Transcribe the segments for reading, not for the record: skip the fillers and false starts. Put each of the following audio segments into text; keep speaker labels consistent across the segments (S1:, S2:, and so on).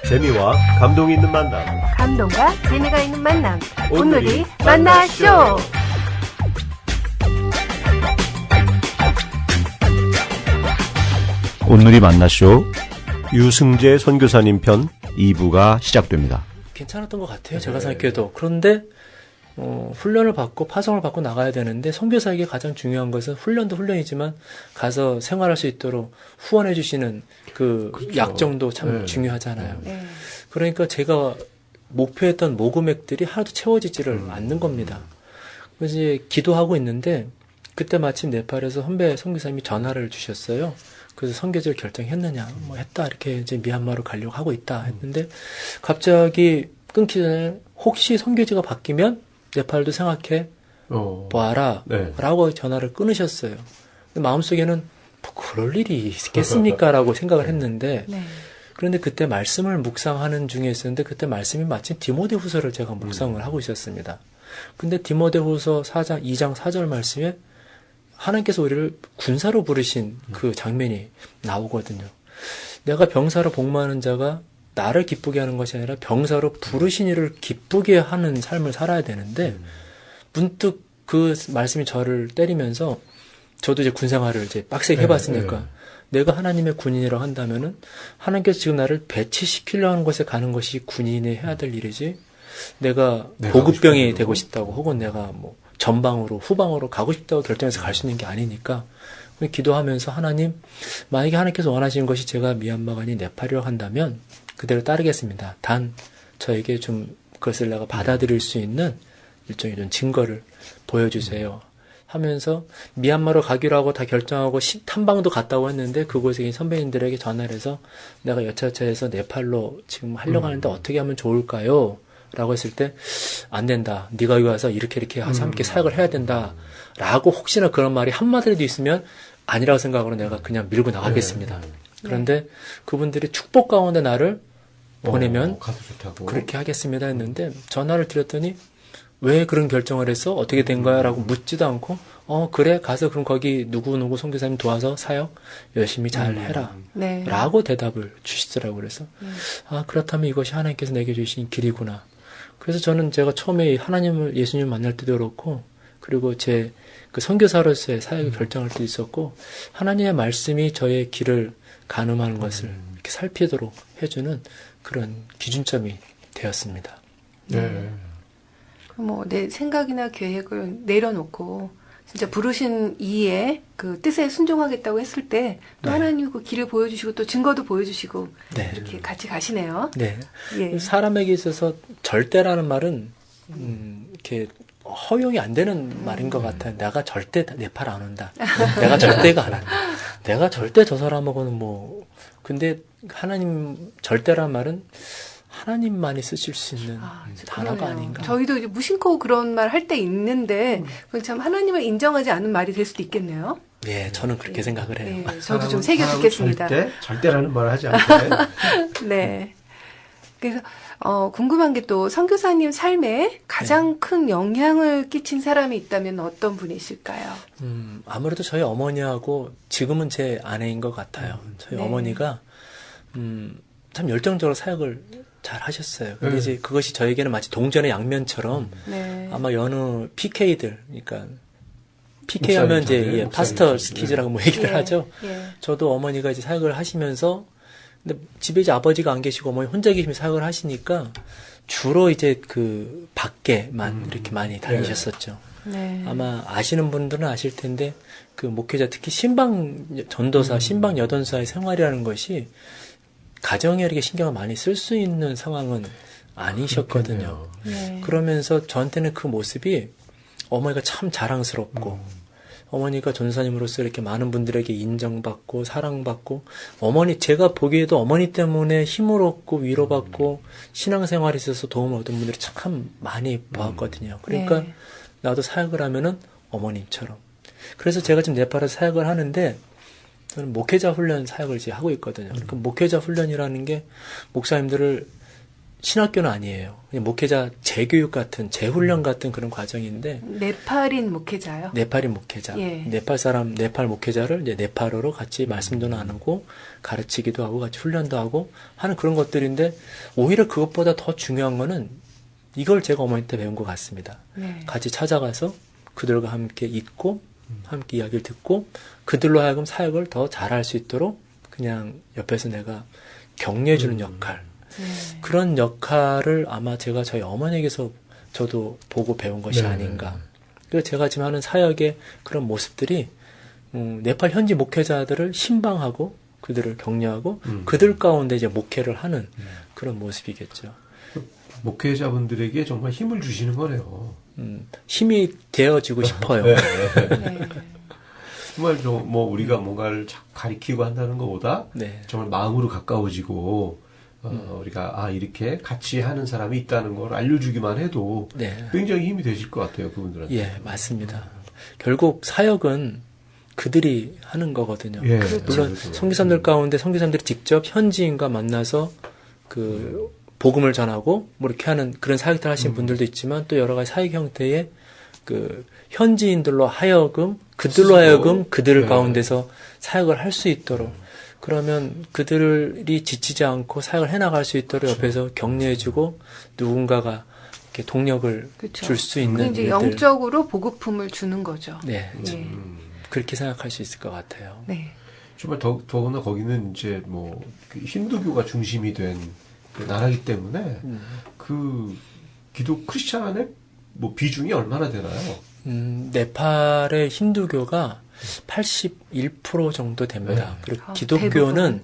S1: 재미와 감동이 있는 만남.
S2: 감동과 재미가 있는 만남. 오늘이 만나쇼.
S3: 오늘이 만나쇼
S1: 유승재 선교사님 편 2부가 시작됩니다.
S4: 괜찮았던 것 같아요. 제가 생각해도. 그런데 훈련을 받고 파송을 받고 나가야 되는데 선교사에게 가장 중요한 것은 훈련도 훈련이지만 가서 생활할 수 있도록 후원해 주시는 그
S3: 그렇죠.
S4: 약정도 참 중요하잖아요.
S2: 네.
S4: 그러니까 제가 목표했던 모금액들이 하나도 채워지지를 않는 겁니다. 그래서 이제 기도하고 있는데 그때 마침 네팔에서 선배 선교사님이 전화를 주셨어요. 그래서 선교지를 결정했느냐, 뭐 했다, 이렇게 이제 미얀마로 가려고 하고 있다 했는데 갑자기 끊기 전에 혹시 선교지가 바뀌면 네팔도 생각해 보아라
S1: 네.
S4: 라고 전화를 끊으셨어요. 근데 마음속에는 뭐 그럴 일이 있겠습니까? 라고 생각을 했는데
S2: 네.
S4: 그런데 그때 말씀을 묵상하는 중에 있었는데 그때 말씀이 마침 디모데후서를 제가 묵상을 하고 있었습니다. 근데 디모데후서 4장 2장 4절 말씀에 하나님께서 우리를 군사로 부르신 그 장면이 나오거든요. 내가 병사로 복무하는 자가 나를 기쁘게 하는 것이 아니라 병사로 부르신 이를 기쁘게 하는 삶을 살아야 되는데 문득 그 말씀이 저를 때리면서 저도 이제 군생활을 이제 빡세게 해봤으니까 내가 하나님의 군인이라고 한다면은 하나님께서 지금 나를 배치시키려 하는 곳에 가는 것이 군인이 해야 될 일이지 내가 보급병이 되고 싶다고 혹은 내가 뭐 전방으로 후방으로 가고 싶다고 결정해서 갈 수 있는 게 아니니까 기도하면서 하나님 만약에 하나님께서 원하시는 것이 제가 미얀마가 아닌 네팔이라고 한다면 그대로 따르겠습니다. 단 저에게 좀 그것을 내가 받아들일 수 있는 일종의 좀 증거를 보여주세요. 하면서 미얀마로 가기로 하고 다 결정하고 탐방도 갔다고 했는데 그곳에 계신 선배님들에게 전화를 해서 내가 여차저차해서 네팔로 지금 하려고 하는데 어떻게 하면 좋을까요? 라고 했을 때 안 된다. 네가 여기 와서 이렇게 해서 함께 사역을 해야 된다. 라고 혹시나 그런 말이 한마디라도 있으면 아니라고 생각으로 내가 그냥 밀고 나가겠습니다. 그런데 그분들이 축복 가운데 나를 보내면
S3: 가서 좋다고.
S4: 그렇게 하겠습니다 했는데 전화를 드렸더니 왜 그런 결정을 했어? 어떻게 된 거야? 라고 묻지도 않고 그래 가서 그럼 거기 누구 선교사님 도와서 사역 열심히 잘 해라
S2: 네.
S4: 라고 대답을 주시더라고요. 그래서 그렇다면 이것이 하나님께서 내게 주신 길이구나. 그래서 저는 제가 처음에 하나님을 예수님을 만날 때도 그렇고 그리고 제 그 선교사로서의 사역을 결정할 때도 있었고 하나님의 말씀이 저의 길을 가늠하는 것을 이렇게 살피도록 해주는 그런 기준점이 되었습니다.
S3: 네.
S2: 뭐 내 생각이나 계획을 내려놓고 진짜 부르신 이의 그 뜻에 순종하겠다고 했을 때 또 하나님 그 길을 보여주시고 또 증거도 보여주시고
S4: 네.
S2: 이렇게 같이 가시네요.
S4: 네.
S2: 예.
S4: 사람에게 있어서 절대라는 말은 이렇게 허용이 안 되는 말인 것 같아요. 내가 절대 네팔 안 온다. 내가 절대가 안 한다. 내가 절대 저 사람하고는 뭐 근데 하나님 절대라는 말은 하나님만이 쓰실 수 있는 단어가
S2: 그러네요.
S4: 아닌가.
S2: 저희도 이제 무심코 그런 말 할 때 있는데 그건 참 하나님을 인정하지 않은 말이 될 수도 있겠네요.
S4: 예, 저는 그렇게 생각을 해요.
S2: 네, 저도 좀 새겨 듣겠습니다.
S3: 절대라는 말을 하지 않고.
S2: 네. 그래서 궁금한 게 또 선교사님 삶에 가장 큰 영향을 끼친 사람이 있다면 어떤 분이실까요?
S4: 아무래도 저희 어머니하고 지금은 제 아내인 것 같아요. 저희
S2: 네.
S4: 어머니가 참 열정적으로 사역을 잘 하셨어요. 근데 이제 그것이 저에게는 마치 동전의 양면처럼
S2: 네.
S4: 아마 여느 PK들, 그러니까 PK 하면 이제 파스터 스키즈라고 뭐 얘기를 하죠.
S2: 예.
S4: 저도 어머니가 이제 사역을 하시면서 근데 집에 이제 아버지가 안 계시고 어머니 혼자 계시면 사역을 하시니까 주로 이제 그 밖에만 이렇게 많이 다니셨었죠.
S2: 네.
S4: 아마 아시는 분들은 아실 텐데 그 목회자 특히 신방 전도사, 신방 여전사의 생활이라는 것이 가정에 이렇게 신경을 많이 쓸 수 있는 상황은 아니셨거든요.
S2: 네.
S4: 그러면서 저한테는 그 모습이 어머니가 참 자랑스럽고 어머니가 전도사님으로서 이렇게 많은 분들에게 인정받고 사랑받고 어머니 제가 보기에도 어머니 때문에 힘을 얻고 위로받고 신앙생활에 있어서 도움을 얻은 분들이 참 많이 보았거든요. 그러니까
S2: 네.
S4: 나도 사역을 하면은 어머님처럼. 그래서 제가 지금 네팔에서 사역을 하는데 저는 목회자 훈련 사역을 이제 하고 있거든요. 그러니까 목회자 훈련이라는 게 목사님들을 신학교는 아니에요. 그냥 목회자 재교육 같은, 재훈련 같은 그런 과정인데,
S2: 네팔인 목회자요?
S4: 네팔인 목회자.
S2: 예.
S4: 네팔 목회자를 이제 네팔어로 같이 말씀도 나누고, 가르치기도 하고, 같이 훈련도 하고 하는 그런 것들인데, 오히려 그것보다 더 중요한 거는 이걸 제가 어머니한테 배운 것 같습니다.
S2: 네.
S4: 같이 찾아가서 그들과 함께 있고, 함께 이야기를 듣고, 그들로 하여금 사역을 더 잘할 수 있도록 그냥 옆에서 내가 격려해주는 역할.
S2: 네.
S4: 그런 역할을 아마 제가 저희 어머니에게서 저도 보고 배운 것이
S3: 네.
S4: 아닌가. 그래서 제가 지금 하는 사역의 그런 모습들이 네팔 현지 목회자들을 신방하고 그들을 격려하고 그들 가운데 이제 목회를 하는 그런 모습이겠죠.
S3: 목회자분들에게 정말 힘을 주시는 거네요.
S4: 힘이 되어지고 싶어요.
S3: 네.
S2: 네.
S3: 정말 뭐 우리가 뭔가를 가리키고 한다는 것보다
S4: 네.
S3: 정말 마음으로 가까워지고 우리가 이렇게 같이 하는 사람이 있다는 걸 알려주기만 해도
S4: 네.
S3: 굉장히 힘이 되실 것 같아요, 그분들한테.
S4: 예, 맞습니다. 결국 사역은 그들이 하는 거거든요.
S3: 예,
S4: 물론
S3: 그렇죠.
S4: 선교사님들 가운데 선교사님들이 직접 현지인과 만나서 그 복음을 전하고 뭐 이렇게 하는 그런 사역들 하시는 분들도 있지만 또 여러 가지 사역 형태의 그 현지인들로 하여금 그들로 하여금 그들
S3: 네.
S4: 가운데서 사역을 할 수 있도록 그러면 그들이 지치지 않고 사역을 해나갈 수 있도록 옆에서 격려해주고 누군가가 이렇게 동력을
S2: 그렇죠.
S4: 줄 수
S2: 그
S4: 있는
S2: 이제
S4: 일들.
S2: 영적으로 보급품을 주는 거죠.
S4: 네,
S2: 예.
S4: 그렇게 생각할 수 있을 것 같아요.
S2: 네.
S3: 정말 더구나 거기는 이제 뭐 그 힌두교가 중심이 된 그 나라이기 때문에 그 기독 크리스찬의 뭐 비중이 얼마나 되나요?
S4: 네팔의 힌두교가 81% 정도 됩니다.
S3: 네.
S4: 그리고
S2: 아,
S4: 기독교는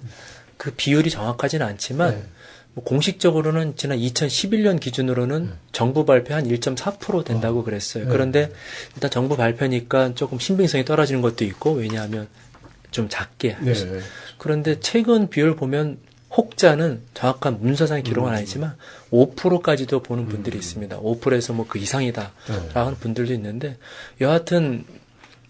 S4: 그 비율이 정확하지는 않지만
S3: 네.
S4: 뭐 공식적으로는 지난 2011년 기준으로는 정부 발표 한 1.4% 된다고 그랬어요.
S3: 네.
S4: 그런데 일단 정부 발표니까 조금 신빙성이 떨어지는 것도 있고 왜냐하면 좀 작게
S3: 네.
S4: 그런데 최근 비율 보면 혹자는 정확한 문서상 기록은 아니지만 5%까지도 보는 분들이 있습니다. 5%에서 뭐 그 이상이다
S3: 네.
S4: 라는 분들도 있는데 여하튼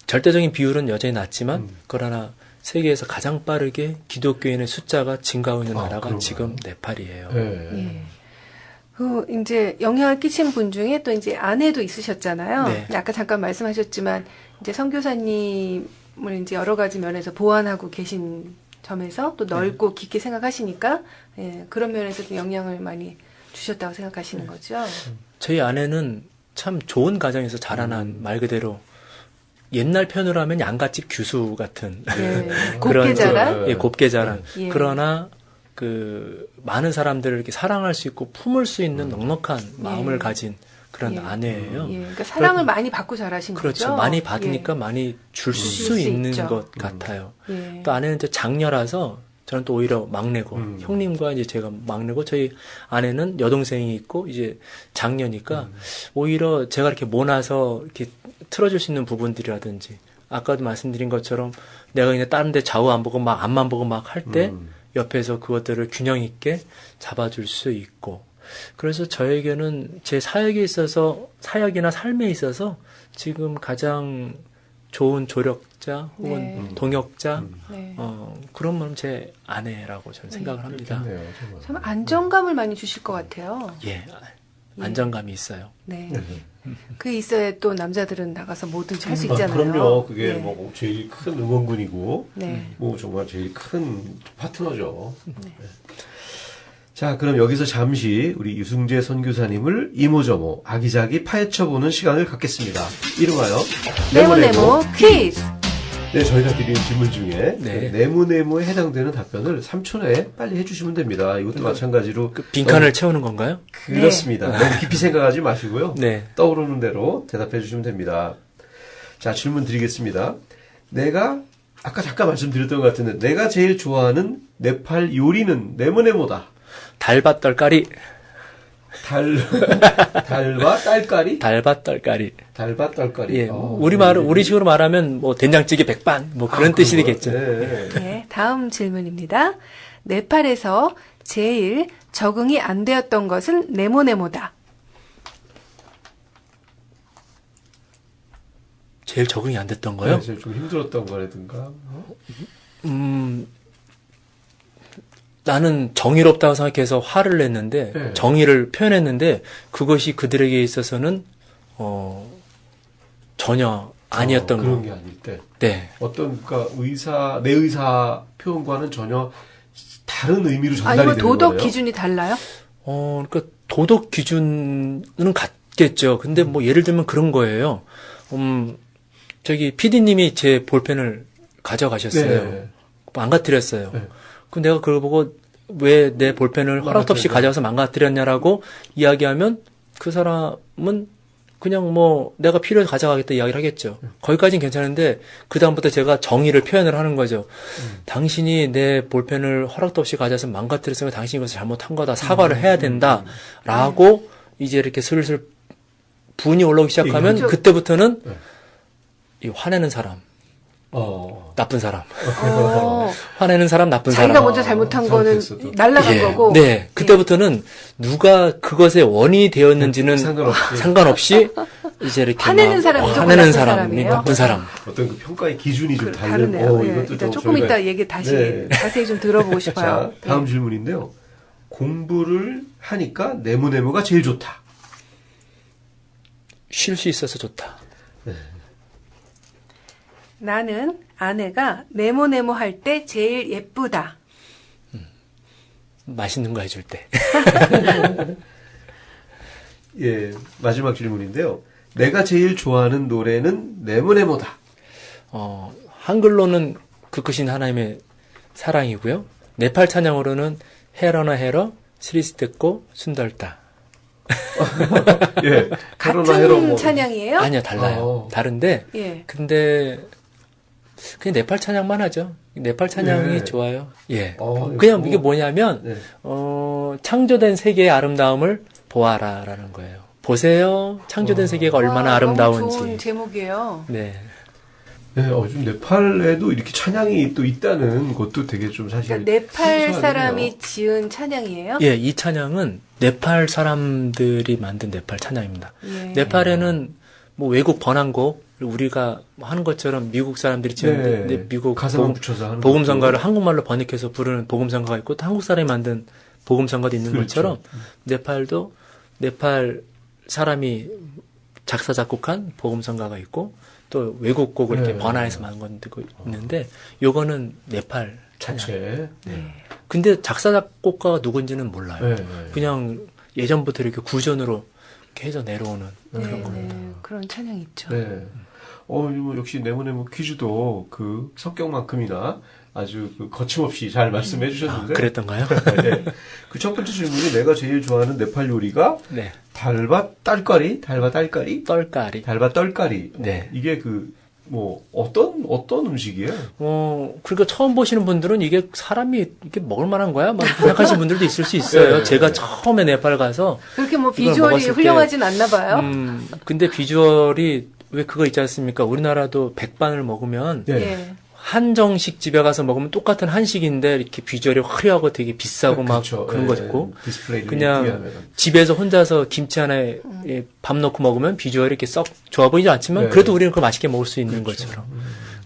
S4: 절대적인 비율은 여전히 낮지만 그러나 세계에서 가장 빠르게 기독교인의 숫자가 증가하고 있는 나라가
S3: 그런가요?
S4: 지금 네팔이에요.
S3: 네.
S2: 예. 그 이제 영향을 끼친 분 중에 또 이제 아내도 있으셨잖아요.
S4: 네.
S2: 아까 잠깐 말씀하셨지만 이제 선교사님을 이제 여러 가지 면에서 보완하고 계신 점에서 또 넓고 깊게 생각하시니까 예, 그런 면에서 도 영향을 많이 주셨다고 생각하시는 거죠.
S4: 저희 아내는 참 좋은 가정에서 자라난 말 그대로 옛날 편으로 하면 양갓집 규수 같은
S2: 네.
S4: 그런
S2: 곱게 자란.
S4: 예, 곱게 자란.
S2: 예.
S4: 그러나 그 많은 사람들을 이렇게 사랑할 수 있고 품을 수 있는 넉넉한 마음을
S2: 예.
S4: 가진 그런
S2: 예.
S4: 아내예요.
S2: 예, 그러니까 사랑을 많이 받고 자라신
S4: 그렇죠.
S2: 거죠.
S4: 많이 받으니까 많이 줄
S2: 줄
S4: 수
S2: 수
S4: 있는
S2: 있죠.
S4: 것 같아요.
S2: 예.
S4: 또 아내는 이제 장녀라서 저는 또 오히려 막내고 형님과 이제 제가 막내고 저희 아내는 여동생이 있고 이제 장녀니까 오히려 제가 이렇게 모나서 이렇게 틀어줄 수 있는 부분들이라든지 아까도 말씀드린 것처럼 내가 그냥 다른 데 좌우 안 보고 막 앞만 보고 막 할 때 옆에서 그것들을 균형 있게 잡아줄 수 있고 그래서 저에게는 제 사역에 있어서 사역이나 삶에 있어서 지금 가장 좋은 조력자 혹은
S2: 네.
S4: 동역자
S2: 네.
S4: 그런 분은 제 아내라고 저는 생각을 합니다.
S3: 그렇겠네요, 정말.
S2: 참 안정감을 많이 주실 것 같아요.
S4: 예, 안정감이 있어요.
S2: 네. 그 있어야 또 남자들은 나가서 뭐든지 할 수 있잖아요.
S3: 그럼요. 그게
S2: 예.
S3: 뭐 제일 큰 응원군이고
S2: 네.
S3: 뭐 정말 제일 큰 파트너죠. 네. 자, 그럼 여기서 잠시 우리 유승재 선교사님을 이모저모 아기자기 파헤쳐보는 시간을 갖겠습니다. 이름하여
S2: 네모네모 퀴즈.
S3: 네, 저희가 드리는 질문 중에
S4: 네.
S3: 네모네모에 해당되는 답변을 3초 빨리 해주시면 됩니다. 이것도 마찬가지로
S4: 그 빈칸을 채우는 건가요?
S3: 그렇습니다. 너무 깊이 생각하지 마시고요.
S4: 네.
S3: 떠오르는 대로 대답해 주시면 됩니다. 자, 질문 드리겠습니다. 내가 아까 잠깐 말씀드렸던 것 같은데 내가 제일 좋아하는 네팔 요리는 네모네모다.
S4: 달밭 떨까리,
S3: 달과 딸까리?
S4: 달밭 떨까리.
S3: 달밭 딸까리.
S4: 예, 우리식으로 말하면 뭐 된장찌개 백반 뭐 그런 뜻이겠죠.
S3: 네.
S2: 네, 다음 질문입니다. 네팔에서 제일 적응이 안 되었던 것은 네모네모다.
S4: 제일 적응이 안 됐던 거요?
S3: 네, 좀 힘들었던 거라든가.
S4: 나는 정의롭다고 생각해서 화를 냈는데
S3: 네.
S4: 정의를 표현했는데 그것이 그들에게 있어서는 전혀 아니었던
S3: 그런
S4: 거.
S3: 게 아닐 때
S4: 네.
S3: 어떤 그러니까 내 의사 표현과는 전혀 다른 의미로 전달이
S2: 아니면
S3: 되는
S2: 도덕
S3: 거네요.
S2: 기준이 달라요?
S4: 그러니까 도덕 기준은 같겠죠. 근데 뭐 예를 들면 그런 거예요. 저기 PD님이 제 볼펜을 가져가셨어요.
S3: 네.
S4: 망가뜨렸어요.
S3: 네.
S4: 그럼 내가 그걸 보고 왜 내 볼펜을 허락 없이
S3: 망가뜨렸냐?
S4: 가져와서 망가뜨렸냐라고 이야기하면 그 사람은 그냥 뭐 내가 필요해서 가져가겠다 이야기를 하겠죠. 거기까지는 괜찮은데 그 다음부터 제가 정의를 표현을 하는 거죠. 당신이 내 볼펜을 허락도 없이 가져와서 망가뜨렸으면 당신이 그것을 잘못한 거다. 사과를 해야 된다라고 이제 이렇게 슬슬 분이 올라오기 시작하면
S2: 얘기하죠.
S4: 그때부터는
S3: 네.
S4: 이 화내는 사람, 나쁜 사람, 화내는 사람, 나쁜
S2: 자기가
S4: 사람.
S2: 먼저 잘못한 거는
S3: 잘못했어도.
S2: 날라간
S4: 예,
S2: 거고.
S4: 네. 그때부터는 누가 그것의 원인이 되었는지는 상관없이 이제 이렇게
S2: 화내는
S4: 막
S2: 사람이 무조건
S4: 화내는
S2: 나쁜
S4: 사람이
S2: 사람이에요?
S4: 나쁜 사람.
S3: 어떤 그 평가의 기준이 좀
S2: 다르네요. 예,
S3: 이것도
S2: 일단
S3: 좀
S2: 조금
S3: 저희가-
S2: 이따 얘기 다시
S3: 네.
S2: 자세히 좀 들어보고
S3: 자,
S2: 싶어요.
S3: 다음
S2: 네.
S3: 질문인데요. 공부를 하니까 네모네모가 제일 좋다.
S4: 쉴 수 있어서 좋다.
S2: 나는 아내가 네모네모 할 때 제일 예쁘다.
S4: 맛있는 거 해줄 때.
S3: 예, 마지막 질문인데요. 내가 제일 좋아하는 노래는 네모네모다.
S4: 한글로는 그 크신 하나님의 사랑이고요. 네팔 찬양으로는 헤러나 헤러, 스리스테코, 순덜다.
S3: 예,
S2: 같은
S3: 헤로나 헤로 뭐-
S2: 찬양이에요?
S4: 아니요, 달라요. 다른데,
S2: 예.
S4: 근데 그냥 네팔 찬양만 하죠. 네팔 찬양이
S3: 예.
S4: 좋아요. 예.
S3: 어,
S4: 그냥
S3: 뭐-
S4: 이게 뭐냐면
S3: 네.
S4: 창조된 세계의 아름다움을 보아라라는 거예요. 보세요. 창조된 세계가 얼마나
S2: 와,
S4: 아름다운지.
S2: 너무 좋은 제목이에요.
S4: 네.
S3: 네, 요즘 네팔에도 이렇게 찬양이 또 있다는 것도 되게 좀 사실
S2: 그러니까 네팔
S3: 순수하네요.
S2: 사람이 지은 찬양이에요?
S4: 예, 이 찬양은 네팔 사람들이 만든 네팔 찬양입니다.
S2: 예.
S4: 네팔에는 뭐 외국 번안곡 우리가 하는 것처럼 미국 사람들이 지은
S3: 네,
S4: 미국
S3: 가사만 붙여서 하는
S4: 복음성가를
S3: 것도.
S4: 한국말로 번역해서 부르는 복음성가가 있고 또 한국 사람이 만든 복음성가도 있는
S3: 그렇죠.
S4: 것처럼 네팔도 네팔 사람이 작사 작곡한 복음성가가 있고 또 외국 곡을 이렇게
S3: 네.
S4: 번안해서 만든 것도 있는데 요거는 네팔 찬양.
S3: 자체.
S4: 근데 작사 작곡가가 누군지는 몰라요.
S3: 네, 네.
S4: 그냥 예전부터 이렇게 구전으로 이렇게 해서 내려오는
S2: 네,
S4: 그런 겁니다.
S2: 네, 그런 찬양이 있죠.
S3: 네. 뭐 역시 네모네모 퀴즈도 그 성격만큼이나 아주 그 거침없이 잘 말씀해 주셨는데.
S4: 그랬던가요?
S3: 네. 그 첫 번째 질문이 내가 제일 좋아하는 네팔 요리가
S4: 네.
S3: 달바 딸까리?
S4: 떨까리.
S3: 달바 떨까리.
S4: 네.
S3: 이게 뭐 어떤 음식이에요?
S4: 그러니까 처음 보시는 분들은 이게 사람이 이렇게 먹을 만한 거야? 막 생각하시는 분들도 있을 수 있어요.
S3: 네.
S4: 제가 처음에 네팔 가서
S2: 그렇게 뭐
S4: 이걸
S2: 비주얼이
S4: 먹었을 때,
S2: 훌륭하진 않나 봐요.
S4: 근데 비주얼이 왜 그거 있지 않습니까? 우리나라도 백반을 먹으면
S3: 네.
S2: 예.
S4: 한정식 집에 가서 먹으면 똑같은 한식인데 이렇게 비주얼이 화려하고 되게 비싸고 막
S3: 그렇죠.
S4: 그런
S3: 예,
S4: 거 있고
S3: 디스플레이를
S4: 그냥
S3: 예쁘게 하면.
S4: 집에서 혼자서 김치 하나에 밥 넣고 먹으면 비주얼이 이렇게 썩 좋아 보이지 않지만
S3: 네.
S4: 그래도 우리는 그걸 맛있게 먹을 수 있는
S3: 그렇죠.
S4: 것처럼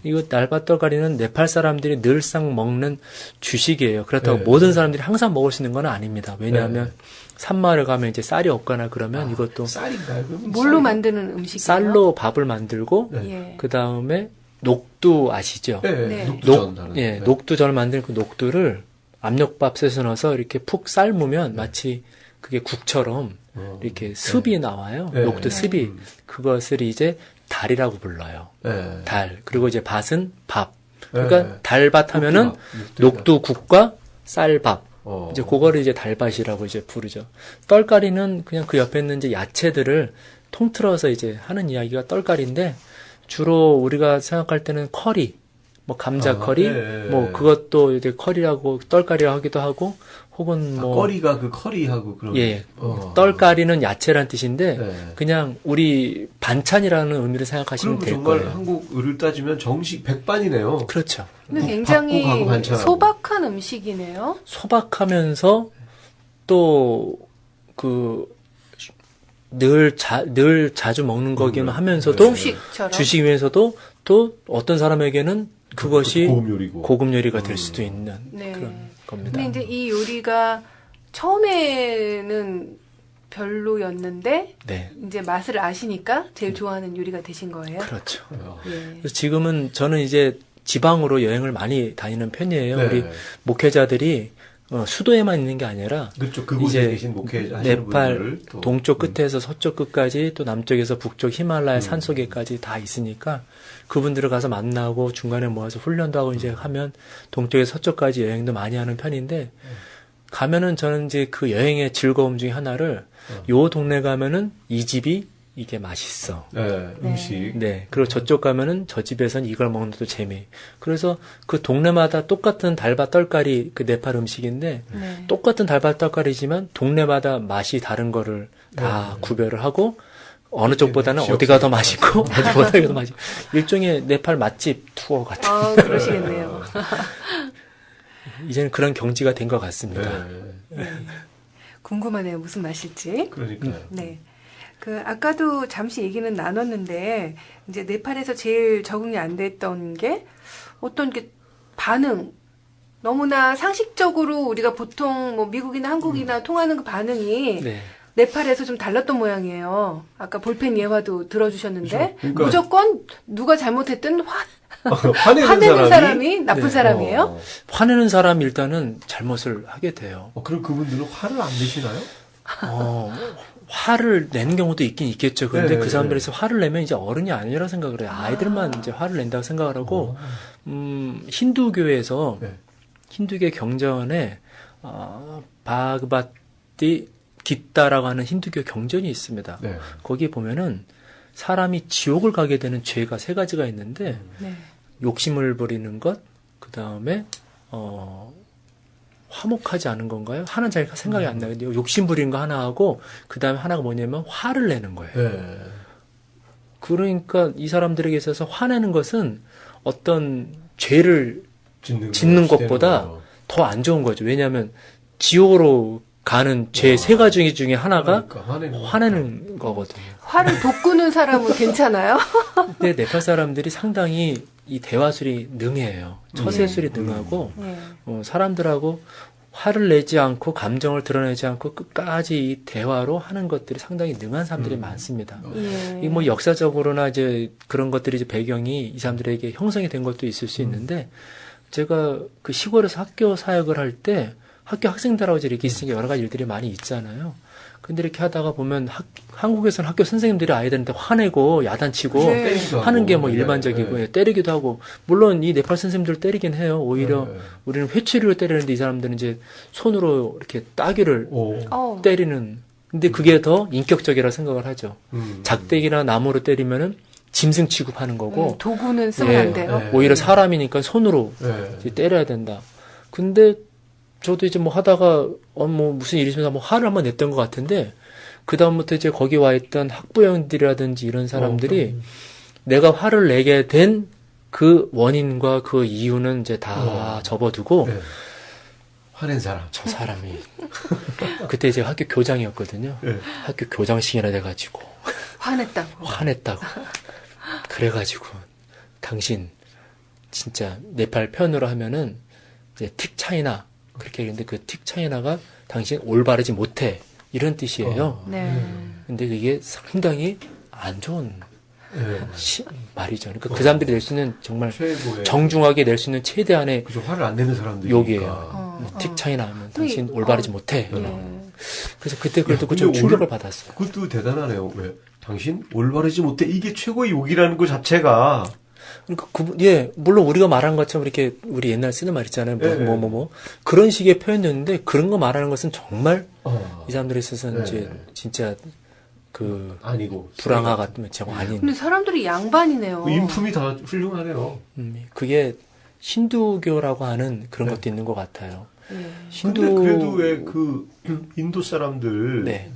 S4: 이거 날밭떨가리는 네팔 사람들이 늘상 먹는 주식이에요. 그렇다고
S3: 네.
S4: 모든 사람들이 항상 먹을 수 있는 건 아닙니다. 왜냐하면
S3: 네.
S4: 산마을 가면 이제 쌀이 없거나 그러면 이것도
S3: 쌀인가요? 그럼
S2: 뭘로
S3: 쌀이-
S2: 만드는 음식이에요?
S4: 쌀로 밥을 만들고
S2: 예.
S4: 그 다음에 녹두 아시죠?
S3: 네,
S2: 네.
S3: 녹두전 하는. 네.
S4: 녹두전을 만든 그 녹두를 압력밥솥에 넣어서 이렇게 푹 삶으면 마치 그게 국처럼 이렇게 습이 나와요.
S3: 네.
S4: 녹두 습이. 그것을 이제 달이라고 불러요.
S3: 네.
S4: 달. 그리고 이제 밭은 밥. 그러니까
S3: 네.
S4: 달밭 하면은 녹두국과 쌀밥.
S3: 어.
S4: 이제 그거를 이제 달밭이라고 이제 부르죠. 떨가리는 그냥 그 옆에 있는 이제 야채들을 통틀어서 이제 하는 이야기가 떨가리인데 주로 우리가 생각할 때는 커리, 뭐 감자 커리,
S3: 네.
S4: 뭐 그것도 이제 커리라고 떨가리라고 하기도 하고 혹은 뭐
S3: 꺼리가 그 커리하고 그런.
S4: 예, 떨가리는 야채란 뜻인데
S3: 네.
S4: 그냥 우리 반찬이라는 의미를 생각하시면
S3: 그러면
S4: 될
S3: 정말
S4: 거예요.
S3: 한국어를 따지면 정식 백반이네요.
S4: 그렇죠.
S2: 근데
S3: 국,
S2: 굉장히
S3: 밥국하고 반찬하고.
S2: 소박한 음식이네요.
S4: 소박하면서 또 그 늘 자주 먹는 거기는 하면서도
S2: 주식처럼.
S4: 주식이면서도 또 어떤 사람에게는 그것이
S3: 고급 요리고.
S4: 고급 요리가 될 수도 있는
S2: 네.
S4: 그런 겁니다.
S2: 근데 이제 이 요리가 처음에는 별로였는데
S4: 네.
S2: 이제 맛을 아시니까 제일 좋아하는 요리가 되신 거예요.
S4: 그렇죠.
S2: 예.
S4: 그래서 지금은 저는 이제 지방으로 여행을 많이 다니는 편이에요.
S3: 네.
S4: 우리 목회자들이 수도에만 있는 게 아니라
S3: 그쪽 그곳에
S4: 이제
S3: 계신 목회 하시는
S4: 네팔
S3: 분들 또
S4: 동쪽 끝에서 서쪽 끝까지 또 남쪽에서 북쪽 히말라야 산속에까지 다 있으니까 그분들을 가서 만나고 중간에 모아서 훈련도 하고 이제 하면 동쪽에서 서쪽까지 여행도 많이 하는 편인데 가면은 저는 이제 그 여행의 즐거움 중에 하나를 요 동네 가면은 이 집이 이게 맛있어.
S3: 네, 음식.
S4: 네. 그리고 저쪽 가면은 저 집에선 이걸 먹는 것도 재미. 그래서 그 동네마다 똑같은 달바 떡갈이 그 네팔 음식인데
S2: 네.
S4: 똑같은 달바 떡갈이지만 동네마다 맛이 다른 거를 다 구별을 하고 어느 쪽보다는
S3: 지역
S4: 어디가 더
S3: 차이가
S4: 맛있고 어디보다 더 맛있고 일종의 네팔 맛집 투어 같은.
S2: 아, 그러시겠네요.
S4: 이제는 그런 경지가 된 것 같습니다.
S3: 네.
S2: 궁금하네요. 무슨 맛일지.
S3: 그러니까요.
S2: 네. 그 아까도 잠시 얘기는 나눴는데 이제 네팔에서 제일 적응이 안 됐던 게 어떤 게 반응 너무나 상식적으로 우리가 보통 뭐 미국이나 한국이나 통하는 그 반응이
S4: 네.
S2: 네팔에서 좀 달랐던 모양이에요. 아까 볼펜 예화도 들어주셨는데
S3: 그렇죠. 그러니까-
S2: 무조건 누가 잘못했든
S3: 화내는
S2: 화내는 사람이 나쁜
S4: 네.
S2: 사람이에요.
S4: 화내는 사람이 일단은 잘못을 하게 돼요.
S3: 그럼 그분들은 화를 안 내시나요?
S4: 화를 내는 경우도 있긴 있겠죠. 근데
S3: 네,
S4: 그 사람들에서 화를 내면 이제 어른이 아니라 생각을 해요. 아이들만 이제 화를 낸다고 생각을 하고, 힌두교에서,
S3: 네.
S4: 힌두교 경전에, 바그바티 기타라고 하는 힌두교 경전이 있습니다.
S3: 네.
S4: 거기 보면은 사람이 지옥을 가게 되는 죄가 3가지가 있는데,
S2: 네.
S4: 욕심을 부리는 것, 그 다음에, 화목하지 않은 건가요? 하나는 잘 생각이 안 나요. 욕심 부리는 거 하나 하고, 그 다음에 하나가 뭐냐면 화를 내는 거예요.
S3: 네.
S4: 그러니까 이 사람들에게 있어서 화내는 것은 어떤 죄를 짓는
S3: 거
S4: 것보다
S3: 거예요.
S4: 더 안 좋은 거죠. 왜냐하면 지옥으로 가는 죄 3가지 중에 하나가
S3: 그러니까
S4: 화내는 거거든요.
S2: 화를 돋구는 사람은 괜찮아요?
S4: 근데 네팔 사람들이 상당히 이 대화술이 능해요. 처세술이 능하고
S2: 네.
S4: 사람들하고 화를 내지 않고 감정을 드러내지 않고 끝까지 이 대화로 하는 것들이 상당히 능한 사람들이 많습니다.
S2: 예.
S4: 이 뭐 역사적으로나 이제 그런 것들이 이제 배경이 이 사람들에게 형성이 된 것도 있을 수 있는데 제가 그 시골에서 학교 사역을 할 때 학교 학생들하고 이렇게 있으니까 여러 가지 일들이 많이 있잖아요. 근데 이렇게 하다가 보면 한국에서는 학교 선생님들이 아이들한테 화내고 야단치고
S2: 네.
S3: 때리기도
S4: 하는 게 뭐
S3: 하고.
S4: 일반적이고
S3: 네.
S4: 예, 때리기도 하고 물론 이 네팔 선생님들 때리긴 해요. 오히려
S3: 네.
S4: 우리는 회초리로 때리는데 이 사람들은 이제 손으로 이렇게 따귀를
S3: 오.
S4: 때리는 근데 그게 더 인격적이라 생각을 하죠.
S3: 음.
S4: 작대기나 나무로 때리면은 짐승 취급하는 거고
S2: 도구는 쓰면
S4: 예,
S2: 안 돼요.
S3: 네.
S4: 오히려 사람이니까 손으로
S3: 네.
S4: 이제 때려야 된다. 근데 저도 이제 뭐 하다가 뭐 무슨 일이 있으면 뭐 화를 한번 냈던 것 같은데 그 다음부터 이제 거기 와 있던 학부형들이라든지 이런 사람들이 내가 화를 내게 된 그 원인과 그 이유는 이제 다 접어두고
S3: 네. 화낸 사람.
S4: 저 사람이 그때 제가 학교 교장이었거든요.
S3: 네.
S4: 학교 교장식이나 돼가지고
S2: 화냈다고.
S4: 화냈다고. 그래가지고 당신 진짜 네팔 표현으로 하면은 이제 틱 차이나 그렇게 했는데 그 틱 차이나가 당신 올바르지 못해 이런 뜻이에요.
S2: 네.
S4: 근데 그게 상당히 안 좋은
S3: 네.
S4: 말이죠. 그러니까 그 사람들이 낼 수 있는 정말
S3: 최고의
S4: 정중하게 낼 수 있는 최대한의
S3: 그죠 화를 안 내는 사람들이
S4: 욕이에요. 틱 차이나 하면 당신 올바르지 못해.
S2: 예.
S4: 그래서 그때 그걸 듣고
S3: 근데
S4: 좀 충격을 받았어요.
S3: 그것도 대단하네요. 왜? 당신 올바르지 못해. 이게 최고의 욕이라는 것 자체가
S4: 그러니까 예, 물론 우리가 말한 것처럼 이렇게 우리 옛날 쓰는 말 있잖아요.
S3: 예,
S4: 뭐 그런 식의 표현이었는데 그런 거 말하는 것은 정말 이 사람들에 있어서는
S3: 네.
S4: 이제 진짜 그
S3: 아니고
S4: 불황화 같은 정 아닌.
S2: 근데 사람들이 양반이네요.
S3: 인품이 다 훌륭하네요.
S4: 그게 힌두교라고 하는 그런
S3: 네.
S4: 것도 있는 것 같아요.
S2: 예.
S3: 근데 그래도 왜 그 인도 사람들도
S4: 네.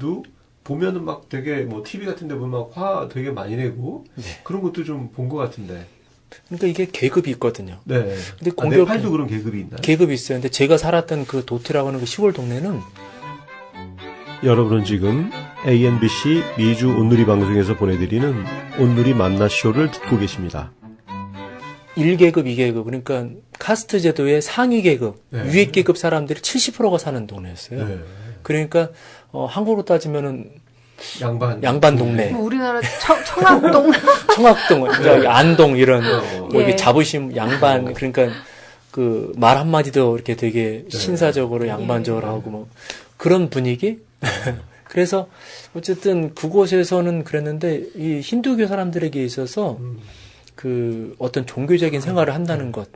S3: 보면은 막 되게 뭐 TV 같은 데 보면 막 화 되게 많이 내고
S4: 네.
S3: 그런 것도 좀 본 것 같은데.
S4: 그러니까 이게 계급이 있거든요.
S3: 네.
S4: 근데
S3: 네팔도 그런 계급이 있나요?
S4: 계급이 있어요. 근데 제가 살았던 그 도트라고 하는 그 시골 동네는
S1: 여러분은 지금 ANBC 미주 온누리 방송에서 보내드리는 온누리 만나쇼를 듣고 계십니다.
S4: 1계급, 2계급 그러니까 카스트 제도의 상위 계급,
S3: 네.
S4: 위에 계급 사람들이 70%가 사는 동네였어요.
S3: 네.
S4: 그러니까 한국으로 따지면은
S3: 양반
S4: 동네,
S2: 뭐 우리나라 청학동
S4: 청학동, 안동 이런 뭐
S2: 예.
S4: 이게 자부심 양반 그러니까 그 말 한마디도 이렇게 되게 신사적으로 양반적으로 하고 뭐 그런 분위기. 그래서 어쨌든 그곳에서는 그랬는데 이 힌두교 사람들에게 있어서 그 어떤 종교적인 생활을 한다는 것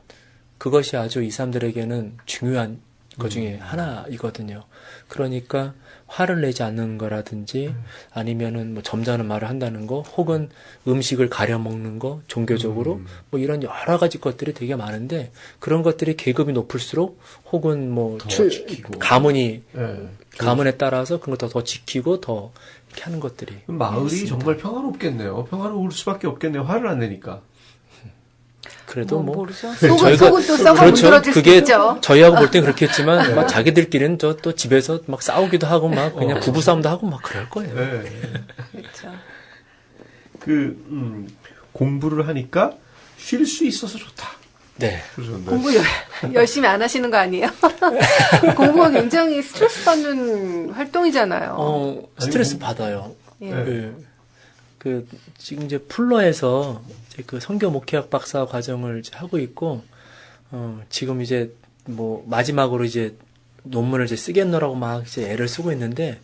S4: 그것이 아주 이 사람들에게는 중요한 것 중에 하나이거든요. 그러니까 화를 내지 않는 거라든지 아니면은 뭐 점잖은 말을 한다는 거 혹은 음식을 가려 먹는 거 종교적으로 뭐 이런 여러 가지 것들이 되게 많은데 그런 것들이 계급이 높을수록 혹은 뭐
S3: 더 지키고.
S4: 가문이
S3: 네.
S4: 가문에 따라서 그런 것도 더 지키고 더 이렇게 하는 것들이
S3: 마을이
S4: 있습니다.
S3: 정말 평화롭겠네요. 평화로울 수밖에 없겠네요. 화를 안 내니까.
S4: 그래도 뭐
S2: 모르죠.
S4: 저희가-
S2: 속은 또 썩어
S4: 그렇죠.
S2: 문드러질 수도
S4: 그게
S2: 있죠.
S4: 저희하고 볼 땐 그렇겠지만 막 자기들끼리는 또 집에서 막 싸우기도 하고 막 그냥 부부 싸움도 하고 막 그럴 거예요.
S3: 네.
S2: 그렇죠.
S3: 공부를 하니까 쉴 수 있어서 좋다.
S4: 네.
S3: 그러셨는데.
S2: 공부 열심히 안 하시는 거 아니에요? 공부가 굉장히 스트레스 받는 활동이잖아요.
S4: 스트레스 받아요.
S2: 예.
S3: 네.
S4: 지금 이제 풀러에서 이제 그 선교 목회학 박사 과정을 이제 하고 있고, 지금 이제 뭐 마지막으로 이제 논문을 이제 쓰겠노라고 막 이제 애를 쓰고 있는데,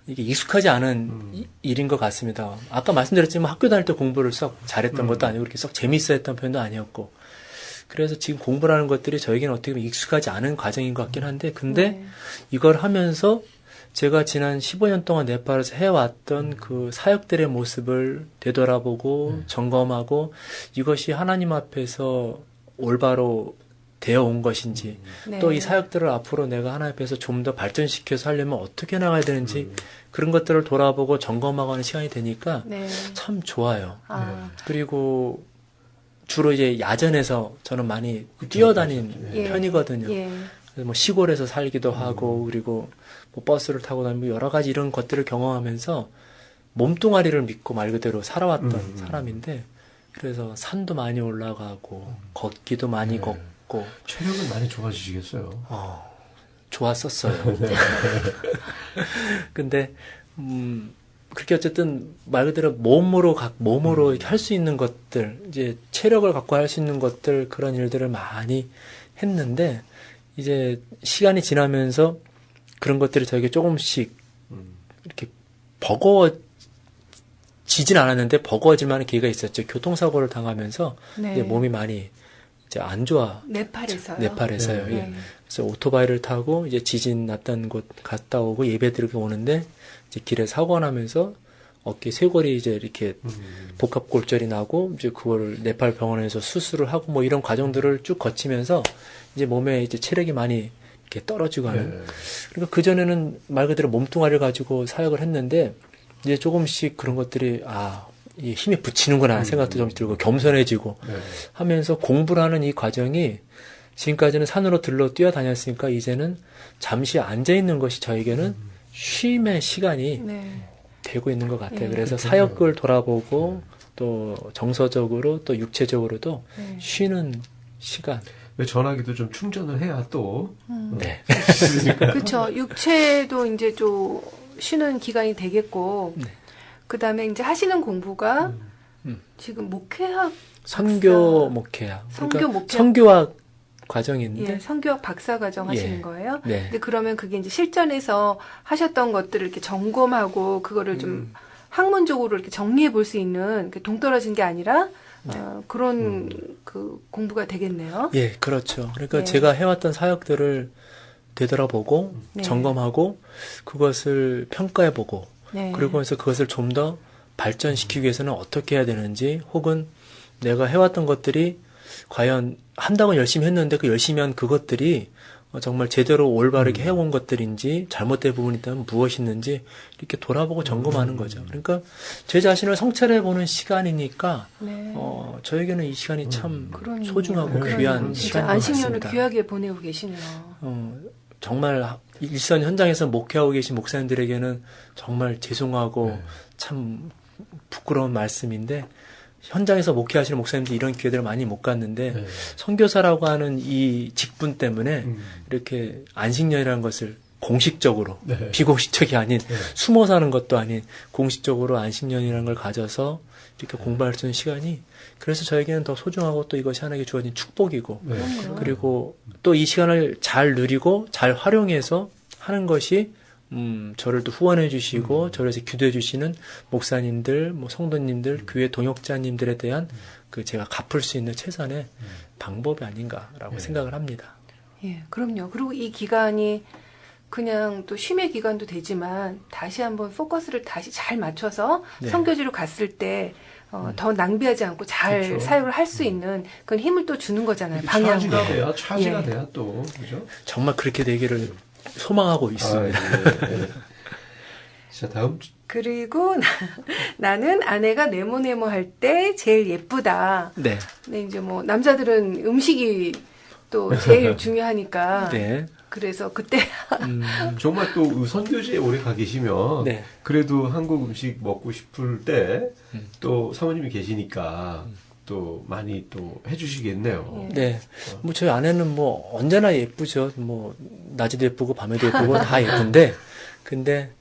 S4: 이게 익숙하지 않은 일인 것 같습니다. 아까 말씀드렸지만 학교 다닐 때 공부를 썩 잘했던 것도 아니고, 그렇게 썩 재밌어 했던 편도 아니었고, 그래서 지금 공부라는 것들이 저에게는 어떻게 보면 익숙하지 않은 과정인 것 같긴 한데, 근데
S2: 네.
S4: 이걸 하면서 제가 지난 15년 동안 네팔에서 해왔던 그 사역들의 모습을 되돌아보고 점검하고 이것이 하나님 앞에서 올바로 되어 온 것인지
S2: 네.
S4: 또 이 사역들을 앞으로 내가 하나님 앞에서 좀 더 발전시켜서 하려면 어떻게 나가야 되는지 그런 것들을 돌아보고 점검하고 하는 시간이 되니까
S2: 네.
S4: 참 좋아요.
S2: 아,
S4: 그리고 주로 이제 야전에서 저는 많이 뛰어다닌
S2: 예.
S4: 편이거든요.
S2: 예.
S4: 그래서 뭐 시골에서 살기도 하고 그리고 뭐 버스를 타고 다니고 여러 가지 이런 것들을 경험하면서 몸뚱아리를 믿고 말 그대로 살아왔던 사람인데 그래서 산도 많이 올라가고 걷기도 많이
S3: 네.
S4: 걷고
S3: 체력은 많이 좋아지시겠어요.
S4: 좋았었어요. 근데 그렇게 어쨌든 말 그대로 몸으로 이렇게 할 수 있는 것들 이제 체력을 갖고 할 수 있는 것들 그런 일들을 많이 했는데 이제 시간이 지나면서 그런 것들이 저에게 조금씩 이렇게 버거워지진 않았는데 버거워질 만한 기회가 있었죠. 교통사고를 당하면서
S2: 네.
S4: 이제 몸이 많이 이제 안 좋아.
S2: 네팔에서요.
S4: 네팔에서요.
S2: 네.
S4: 예. 그래서 오토바이를 타고 이제 지진 났던 곳 갔다 오고 예배 드리고 오는데 이제 길에 사고가 나면서 어깨 쇄골이 이제 이렇게 복합골절이 나고 이제 그거를 네팔 병원에서 수술을 하고 뭐 이런 과정들을 쭉 거치면서 이제 몸에 이제 체력이 많이 이렇게 떨어지고 하는.
S3: 네.
S4: 그러니까 그전에는 말 그대로 몸뚱아리를 가지고 사역을 했는데 이제 조금씩 그런 것들이 이 힘이 붙이는구나 하는 생각도 좀 들고 겸손해지고
S3: 네.
S4: 하면서 공부를 하는 이 과정이 지금까지는 산으로 들러 뛰어다녔으니까 이제는 잠시 앉아 있는 것이 저에게는 쉼의 시간이
S2: 네.
S4: 되고 있는 것 같아요.
S2: 네.
S4: 그래서 사역을 돌아보고 또 정서적으로 또 육체적으로도
S2: 네.
S4: 쉬는 시간.
S3: 왜 전화기도 좀 충전을 해야 또.
S4: 네.
S2: 그렇죠. 육체도 이제 좀 쉬는 기간이 되겠고,
S4: 네.
S2: 그 다음에 이제 하시는 공부가
S4: 음.
S2: 지금 목회학,
S4: 선교 목회학.
S2: 선교
S4: 그러니까
S2: 목회학.
S4: 선교학 과정인데.
S2: 예, 선교학 박사과정 하시는
S4: 예.
S2: 거예요.
S4: 네.
S2: 근데 그러면 그게 이제 실전에서 하셨던 것들을 이렇게 점검하고 그거를 좀 학문적으로 이렇게 정리해 볼 수 있는 동떨어진 게 아니라 그런 그 공부가 되겠네요.
S4: 예, 그렇죠. 그러니까
S2: 네.
S4: 제가 해왔던 사역들을 되돌아보고
S2: 네.
S4: 점검하고 그것을 평가해보고
S2: 네.
S4: 그리고 해서 그것을 좀 더 발전시키기 위해서는 어떻게 해야 되는지 혹은 내가 해왔던 것들이 과연 한다고 열심히 했는데 그 열심히 한 그것들이 정말 제대로 올바르게 해온 것들인지 잘못된 부분이 있다면 무엇이 있는지 이렇게 돌아보고 점검하는 거죠. 그러니까 제 자신을 성찰해보는 시간이니까
S2: 네.
S4: 저에게는 이 시간이 참
S2: 그러네요.
S4: 소중하고
S2: 그러네요.
S4: 귀한
S2: 진짜
S4: 시간인 것
S2: 안식년을
S4: 같습니다.
S2: 귀하게 보내고 계시네요.
S4: 정말 일선 현장에서 목회하고 계신 목사님들에게는 정말 죄송하고 참 부끄러운 말씀인데 현장에서 목회하시는 목사님들이 이런 기회들을 많이 못 갔는데
S3: 네.
S4: 선교사라고 하는 이 직분 때문에 이렇게 안식년이라는 것을 공식적으로
S3: 네.
S4: 비공식적이 아닌
S3: 네.
S4: 숨어 사는 것도 아닌 공식적으로 안식년이라는 걸 가져서 이렇게 공부할 수 있는 시간이 그래서 저에게는 더 소중하고 또 이것이 하나님께 주어진 축복이고
S3: 네.
S4: 그리고 또 이 시간을 잘 누리고 잘 활용해서 하는 것이 저를 또 후원해 주시고 저를 이제 기도해 주시는 목사님들, 뭐 성도님들, 교회 동역자님들에 대한 그 제가 갚을 수 있는 최선의 방법이 아닌가라고 생각을 합니다.
S2: 예, 그럼요. 그리고 이 기간이 그냥 또 쉼의 기간도 되지만 다시 한번 포커스를 다시 잘 맞춰서
S4: 네.
S2: 선교지로 갔을 때 더 낭비하지 않고 잘
S3: 그렇죠.
S2: 사역을 할 수 있는 그런 힘을 또 주는 거잖아요.
S3: 차지가
S2: 방향으로.
S3: 돼야, 차지가
S2: 예.
S3: 돼야 또, 그죠?
S4: 정말 그렇게 되기를 소망하고 있습니다.
S3: 아, 예, 예. 자, 다음.
S2: 그리고 나는 아내가 네모네모 할 때 제일 예쁘다.
S4: 네.
S2: 근데 이제 뭐 남자들은 음식이 또 제일 중요하니까.
S4: 네.
S2: 그래서 그때
S3: 정말 또 선교지에 오래 가 계시면
S4: 네.
S3: 그래도 한국 음식 먹고 싶을 때 또 사모님이 계시니까 또 많이 또 해주시겠네요.
S4: 네. 뭐 저희 아내는 뭐 언제나 예쁘죠. 뭐 낮에도 예쁘고 밤에도 예쁘고 다 예쁜데 근데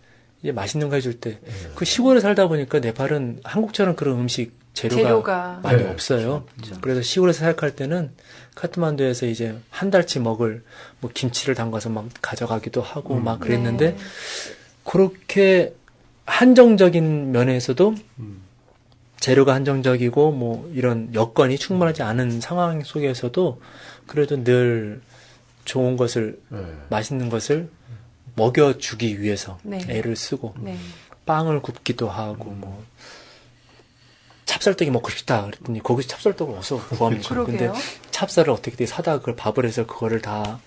S4: 이제 맛있는 거 해줄 때 그 시골에 살다 보니까 네팔은 한국처럼 그런 음식 재료가 많이
S3: 네,
S4: 없어요. 그래서 시골에서 사역할 때는 카트만두에서 이제 한 달치 먹을 뭐 김치를 담가서 막 가져가기도 하고 막 그랬는데
S2: 네.
S4: 그렇게 한정적인 면에서도
S3: 음.
S4: 재료가 한정적이고 뭐 이런 여건이 충분하지 않은 상황 속에서도 그래도 늘 좋은 것을
S3: 네.
S4: 맛있는 것을 먹여주기 위해서
S2: 네.
S4: 애를 쓰고
S2: 네.
S4: 빵을 굽기도 하고 뭐 찹쌀떡이 먹고 싶다 그랬더니 거기서 찹쌀떡을 어디서 구합니까? 근데
S2: 그러게요.
S4: 찹쌀을 어떻게 사다가 그걸 밥을 해서 그거를 다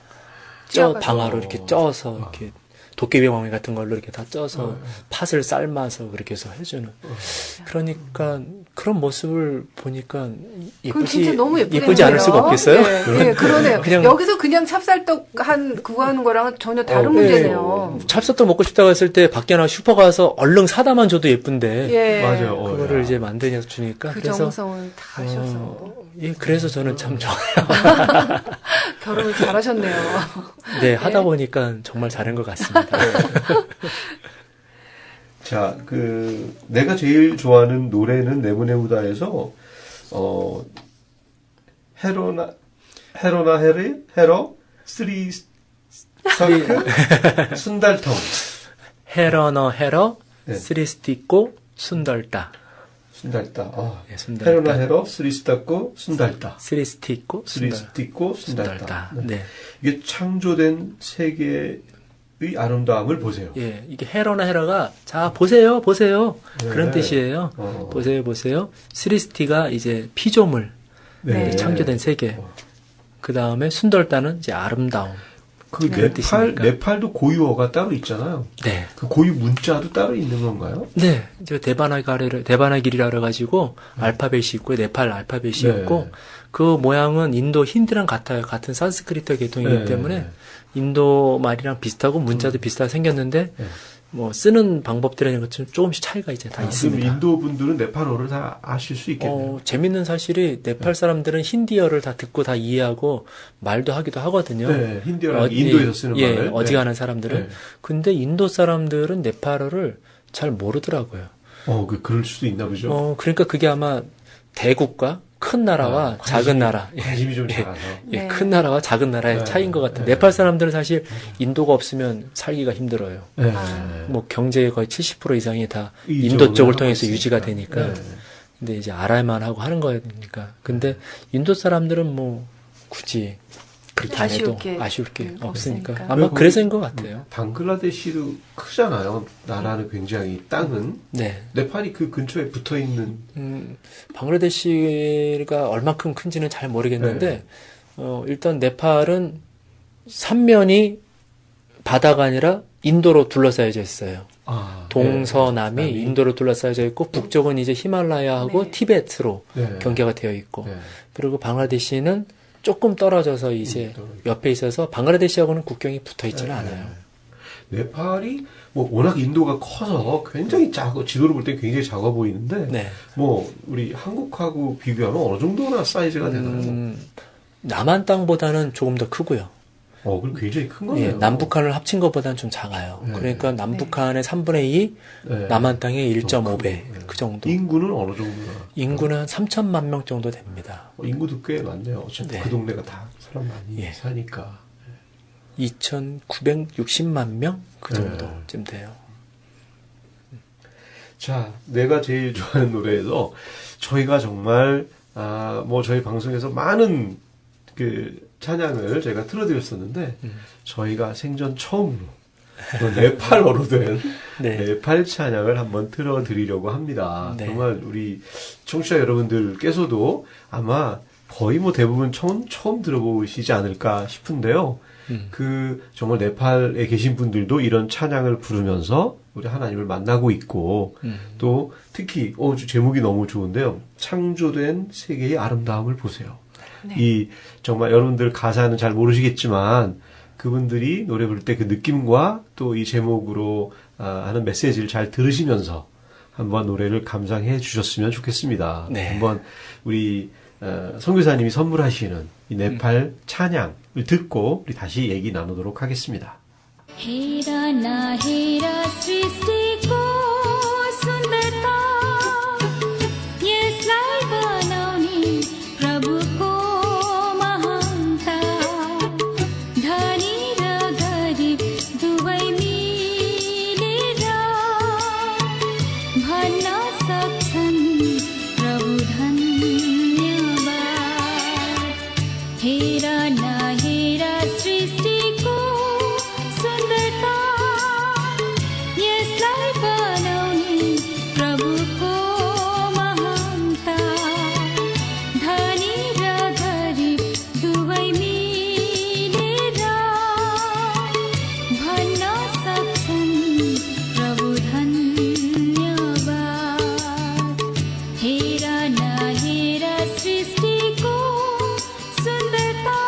S2: 쪄가지고.
S4: 방아로 이렇게 쪄서 이렇게 도깨비 방울 같은 걸로 이렇게 다 쪄서 팥을 삶아서 그렇게 해서 해주는. 그러니까 그런 모습을 보니까
S2: 그건 진짜 너무 예쁘겠네요.
S4: 예쁘지 않을 수가 없겠어요?
S2: 네, 네, 그러네요.
S4: 그냥-
S2: 여기서 그냥 찹쌀떡 그거 하는 거랑은 전혀 다른 문제네요.
S4: 찹쌀떡 먹고 싶다고 했을 때 밖에 나 슈퍼 가서 얼른 사다만 줘도 예쁜데
S2: 예.
S3: 맞아요.
S4: 그거를
S3: 야.
S4: 이제 만들어서 주니까
S2: 그
S4: 그래서
S2: 정성을 다 하셔서
S4: 예, 그래서 저는 참 좋아요.
S2: 결혼을 잘하셨네요.
S4: 네, 하다 보니까 정말 잘한 것 같습니다.
S3: 자, 내가 제일 좋아하는 노래는 네모네모다에서, 헤로, 쓰리, 서크, 순달통.
S4: 헤러너 헤러,
S3: 네.
S4: 스리스티꼬, 순덜다.
S3: 순달다.
S4: 네, 순달다.
S3: 헤로나 헤로, 쓰리스타코, 순달다.
S4: 스리스티꼬,
S3: 쓰리스티코, 순달다.
S4: 순덜다. 네.
S3: 이게 창조된 세계의 아름다움을 보세요.
S4: 예, 이게 헤러나 헤러가 자 보세요, 보세요 그런
S3: 네.
S4: 뜻이에요.
S3: 어.
S4: 보세요, 보세요. 스리스티가 이제 피조물,
S3: 네.
S4: 창조된 세계. 그 다음에 순덜다는 이제 아름다움.
S3: 그
S4: 그런 뜻이니까.
S3: 네팔도 고유어가 따로 있잖아요.
S4: 네,
S3: 그 고유 문자도 따로 있는 건가요?
S4: 네. 저 대바나길이라 그래가지고 알파벳이 있고 네팔 알파벳이
S3: 네.
S4: 있고 그 모양은 인도 힌디랑 같아요. 같은 산스크리트 계통이기
S3: 네.
S4: 때문에 인도 말이랑 비슷하고 문자도 비슷하게 생겼는데
S3: 네.
S4: 뭐 쓰는 방법들에 것좀 조금씩 차이가 이제 다
S3: 그럼
S4: 있습니다.
S3: 인도 분들은 네팔어를 다 아실 수 있겠네요.
S4: 재밌는 사실이 네팔 사람들은 힌디어를 다 듣고 다 이해하고 말도 하기도 하거든요.
S3: 네, 힌디어랑 인도에서 쓰는
S4: 예,
S3: 말을.
S4: 어지간한 사람들은.
S3: 네.
S4: 근데 인도 사람들은 네팔어를 잘 모르더라고요.
S3: 그럴 수도 있나 보죠.
S4: 그러니까 그게 아마 대국가 큰 나라와 작은 나라.
S3: 관심이 좀 작아서.
S4: 예,
S2: 네.
S4: 큰 나라와 작은 나라의
S3: 네.
S4: 차이인 것 같아요.
S3: 네.
S4: 네팔 사람들은 사실 인도가 없으면 살기가 힘들어요.
S3: 네.
S4: 뭐 경제의 거의 70% 이상이 다
S3: 이쪽으로
S4: 인도 쪽을
S3: 하고
S4: 통해서
S3: 있으니까.
S4: 유지가 되니까.
S3: 네.
S4: 근데 이제 알아야만 하고 하는 거니까. 근데 인도 사람들은 뭐 굳이 그렇게 안 해도 아쉬울 게 없으니까.
S2: 없으니까.
S4: 아마 그래서인 것 같아요.
S3: 방글라데시도 크잖아요. 나라는 굉장히 땅은.
S4: 네.
S3: 네팔이 그 근처에 붙어 있는.
S4: 방글라데시가 얼마큼 큰지는 잘 모르겠는데,
S3: 네.
S4: 일단 네팔은 삼면이 바다가 아니라 인도로 둘러싸여져 있어요. 동서남이
S3: 네.
S4: 인도로 둘러싸여져 있고, 북쪽은 이제 히말라야하고
S2: 네.
S4: 티베트로
S3: 네.
S4: 경계가 되어 있고,
S3: 네.
S4: 그리고 방글라데시는 조금 떨어져서 이제 옆에 있어서 방글라데시하고는 국경이 붙어 있지는 않아요.
S3: 네팔이 뭐 워낙 인도가 커서 굉장히 작고 지도로 볼 때 굉장히 작아 보이는데
S4: 네.
S3: 뭐 우리 한국하고 비교하면 어느 정도나 사이즈가 되나요?
S4: 남한 땅보다는 조금 더 크고요.
S3: 그럼 굉장히 큰 거네요.
S4: 예, 남북한을 합친 것보다는 좀 작아요.
S3: 네.
S4: 그러니까 남북한의 3분의 2,
S3: 네.
S4: 남한 땅의 1.5배
S3: 네.
S4: 그 정도.
S3: 인구는 어느 정도나?
S4: 인구는 한 3천만 명 정도 됩니다.
S3: 인구도 꽤 많네요. 어쨌든
S4: 네.
S3: 그 동네가 다 사람 많이
S4: 예.
S3: 사니까.
S4: 2,960만 명 그 정도쯤 돼요.
S3: 자, 내가 제일 좋아하는 노래에서 저희가 정말 뭐 저희 방송에서 많은 그 찬양을 저희가 틀어드렸었는데 저희가 생전 처음으로 또 네팔어로 된
S4: 네.
S3: 네팔 찬양을 한번 틀어드리려고 합니다.
S4: 네.
S3: 정말 우리 청취자 여러분들께서도 아마 거의 뭐 대부분 처음 들어보시지 않을까 싶은데요. 그 정말 네팔에 계신 분들도 이런 찬양을 부르면서 우리 하나님을 만나고 있고 또 특히 제목이 너무 좋은데요. 창조된 세계의 아름다움을 보세요.
S2: 네.
S3: 이 정말 여러분들 가사는 잘 모르시겠지만 그분들이 노래 부를 때 그 느낌과 또 이 제목으로 하는 메시지를 잘 들으시면서 한번 노래를 감상해 주셨으면 좋겠습니다.
S4: 네.
S3: 한번 우리 선교사님이 선물하시는 이 네팔 찬양을 듣고 우리 다시 얘기 나누도록 하겠습니다.
S5: हेरा ना हेरा सृष्टिको सुन्दरता यसलाई बनाउने प्रभुको महानता धनी र गरिब दुवै मिलेर भन्न सक्छन् प्रभु धन्यवाद हेरा ना हेरा सृष्टिको सुन्दरता यसलाई बनाउने प्रभुको महानता धनी र गरिब दुवै मिलेर भन्न सक्छन् प्रभु धन्यवाद हेरा न हेरा सृष्टिको सुन्दरता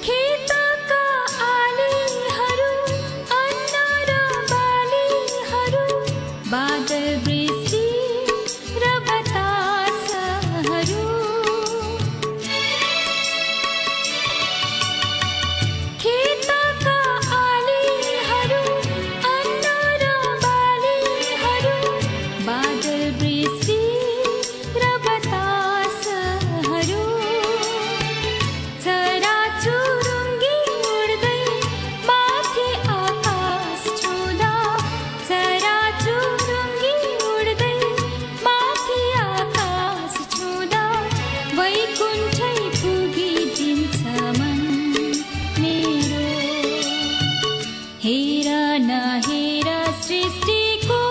S5: खेतका आलीहरू अन्न र बालीहरू बादल वृष्टि र बतासहरू खेतका आलीहरू अन्न र बालीहरू बादल वृष्टि र बतासहरू चराचुरुङ्गी उड्दै माथि आकाश छुँदा चराचुरुङ्गी उड्दै माथि आकाश छुँदा वैकुण्ठै पुगिदिन्छ मन मेरो हेर न हेर सृष्टिको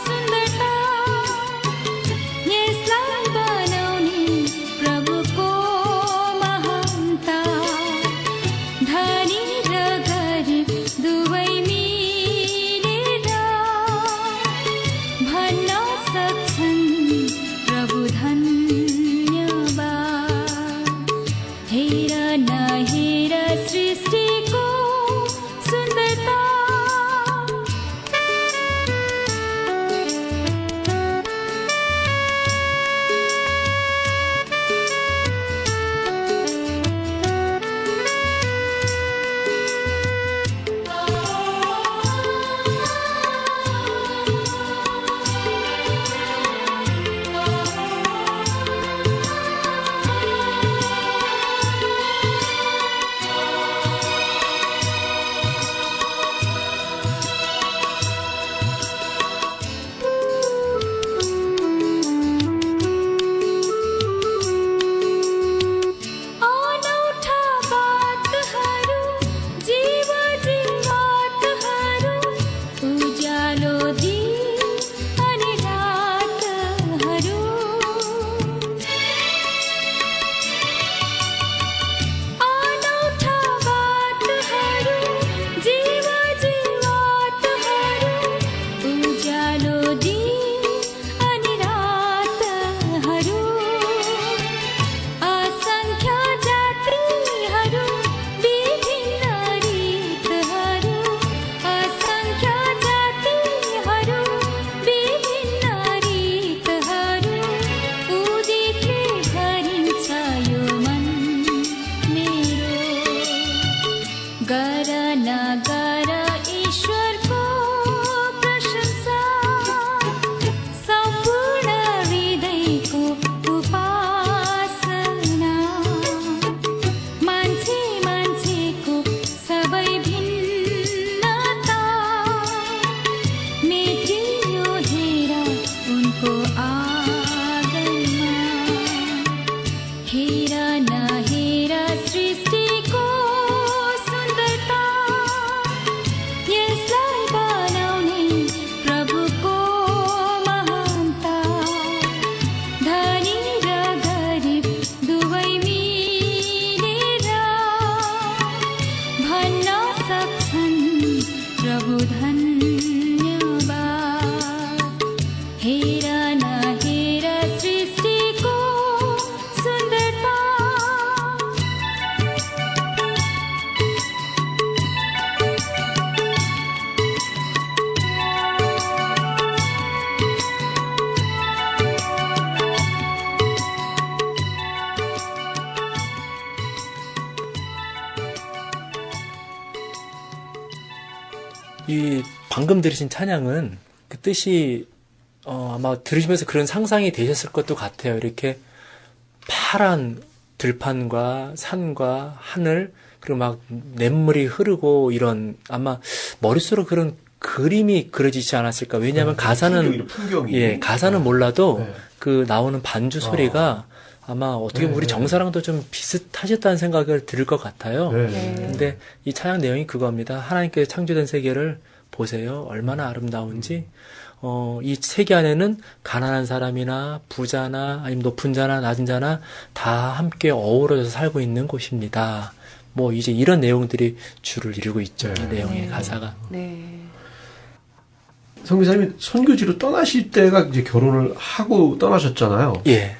S5: सुन्दरता यसलाई बनाउने प्रभुको महानता धनी र गरिब दुवै मिलेर भन्न सक्छन् प्रभु धन्यवाद हेर न हेर सृष्टिको सुन्दरता हेरा न हेरा सृष्टिको सुन्दरता
S4: 이 방금 들으신 찬양은 그 뜻이 아마 들으시면서 그런 상상이 되셨을 것도 같아요. 이렇게 파란 들판과 산과 하늘 그리고 막 냇물이 흐르고 이런 아마 머릿속으로 그런 그림이 그려지지 않았을까. 왜냐하면 가사는
S3: 풍경이.
S4: 예, 가사는 몰라도
S3: 네.
S4: 그 나오는 반주 소리가 아마 어떻게 보면 우리 정사랑도 좀 비슷하셨다는 생각을 들을 것 같아요.
S3: 네.
S4: 근데 이 찬양 내용이 그겁니다. 하나님께서 창조된 세계를 보세요. 얼마나 아름다운지. 이 세계 안에는 가난한 사람이나 부자나 아니면 높은 자나 낮은 자나 다 함께 어우러져서 살고 있는 곳입니다. 뭐 이제 이런 내용들이 주를 이루고 있죠. 이 내용의 가사가.
S2: 네.
S3: 선교사님이 선교지로 떠나실 때가 이제 결혼을 하고 떠나셨잖아요.
S4: 예.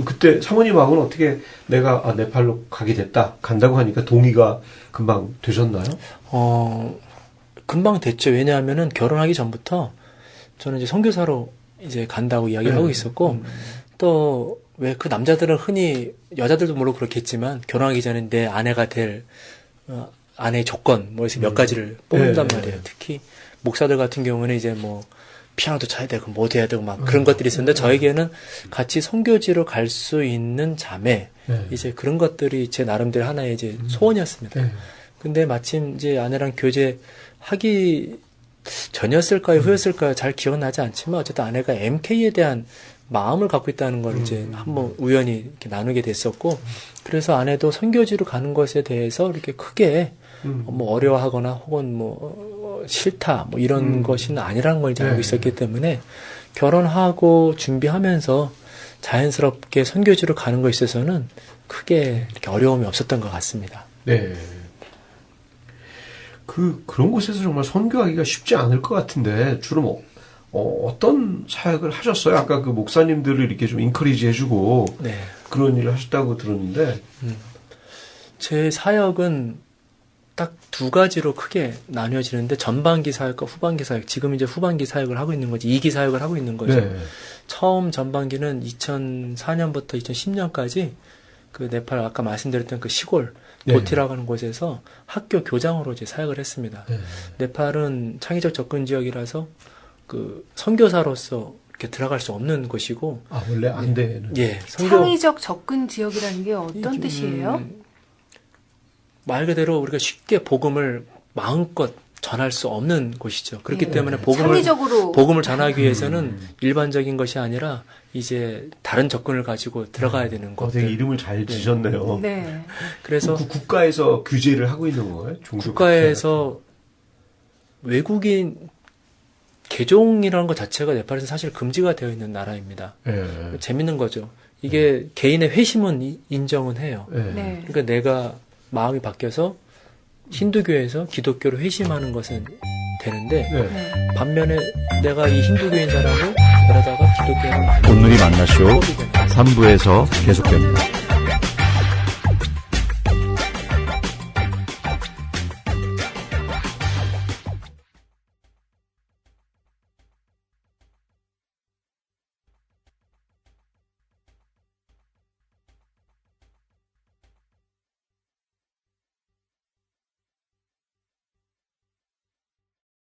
S3: 그때 사모님하고는 어떻게 내가 네팔로 가게 됐다 간다고 하니까 동의가 금방 되셨나요?
S4: 금방 됐죠. 왜냐하면은 결혼하기 전부터 저는 이제 선교사로 이제 간다고 이야기를 하고 있었고 또 왜 그 남자들은 흔히 여자들도 물론 그렇겠지만 결혼하기 전에 내 아내가 될 아내의 조건 뭐 이렇게 몇 가지를 뽑는단 말이에요. 특히 목사들 같은 경우는 이제 뭐 피아노도 쳐야 되고 뭐 해야 되고 막 그런 것들이 있었는데 저에게는 같이 선교지로 갈 수 있는 자매 이제 그런 것들이 제 나름대로 하나의 이제 소원이었습니다. 근데 마침 이제 아내랑 교제하기 전이었을까요, 후였을까요, 잘 기억나지 않지만 어쨌든 아내가 MK에 대한 마음을 갖고 있다는 걸 이제 한번 우연히 이렇게 나누게 됐었고, 그래서 아내도 선교지로 가는 것에 대해서 이렇게 크게 뭐 어려워하거나 혹은 뭐 싫다 뭐 이런 것은 아니라는 걸 이제 알고 있었기 때문에 결혼하고 준비하면서 자연스럽게 선교지로 가는 것에 있어서는 크게 이렇게 어려움이 없었던 것 같습니다.
S3: 네. 그런 곳에서 정말 선교하기가 쉽지 않을 것 같은데 주로 뭐 어떤 사역을 하셨어요? 아까 그 목사님들을 이렇게 좀 인커리지 해주고
S4: 네.
S3: 그런 일을 하셨다고 들었는데
S4: 제 사역은 딱 두 가지로 크게 나뉘어지는데 전반기 사역과 후반기 사역. 지금 이제 후반기 사역을 하고 있는 거지. 2기 사역을 하고 있는 거죠.
S3: 네.
S4: 처음 전반기는 2004년부터 2010년까지 그 네팔 아까 말씀드렸던 그 시골 도티라고 하는 곳에서 학교 교장으로 이제 사역을 했습니다. 네팔은 창의적 접근 지역이라서 그 선교사로서 이렇게 들어갈 수 없는 곳이고.
S3: 원래 안 되는.
S4: 예.
S2: 창의적 접근 지역이라는 게 어떤 뜻이에요?
S4: 말 그대로 우리가 쉽게 복음을 마음껏 전할 수 없는 곳이죠. 그렇기 때문에 복음을 전하기 위해서는 일반적인 것이 아니라 이제 다른 접근을 가지고 들어가야 되는 것들.
S3: 되게 이름을 잘 지셨네요.
S2: 네.
S4: 그래서
S3: 국가에서 규제를 하고 있는 거예요?
S4: 국가에서 외국인 개종이라는 것 자체가 네팔에서 사실 금지가 되어 있는 나라입니다. 재밌는 거죠. 이게 개인의 회심은 인정은 해요.
S2: 네.
S4: 그러니까 내가 마음이 바뀌어서 힌두교에서 기독교로 회심하는 것은 되는데 반면에 내가 이 힌두교인 사람을 그러다가 기독교로
S6: 온누리 만나쇼 3부에서 계속됩니다.